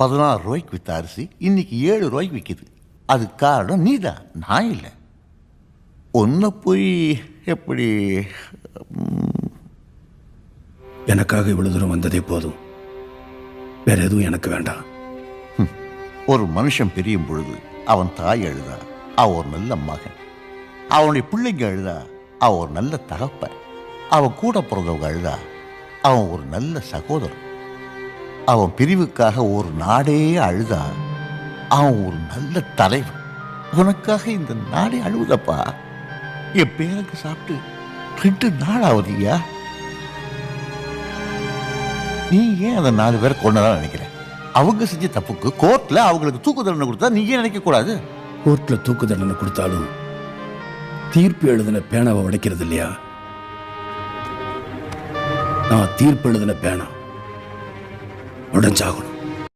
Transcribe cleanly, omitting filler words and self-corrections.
16 ரூபாய்க்கு வித்த அரிசி இன்னைக்கு 7 ரூபாய்க்கு விற்கிது. அது காரணம் நீதான், நான் இல்லை. ஒன்ன போய் எப்படி? எனக்காக இவ்வளவு தூரம் வந்ததே போதும், வேற எதுவும் எனக்கு வேண்டாம். ஒரு மனுஷன் பிரியும் பொழுது அவன் தாய் அழுதா அவன் ஒரு நல்ல மகன், அவனுடைய பிள்ளைங்க அழுதா அவன் ஒரு நல்ல தகப்பன், அவன் கூட பிறந்தவங்க அழுதா அவன் ஒரு நல்ல சகோதரன், அவன் பிரிவுக்காக ஒரு நாடே அழுதா அவன் ஒரு நல்ல தலைவன். உனக்காக இந்த நாடே அழுவுதப்பா. என் பேருக்கு சாப்பிட்டு 2 நாள் ஆகுதுயா. நீ ஏன் அந்த 4 பேரை கொண்டதான் நினைக்கிற? அவங்க செஞ்ச தப்புக்கு கோர்ட்ல அவங்களுக்கு தூக்கு தண்டனை கொடுத்தா நீ ஏன் நினைக்க கூடாது? கோர்ட்ல தூக்கு தண்டனை கொடுத்தாலும் தீர்ப்பு எழுதின பேனாவை உடைக்கிறது இல்லையா? நான் தீர்ப்பு எழுதின பேனா உடைஞ்சாகணும்.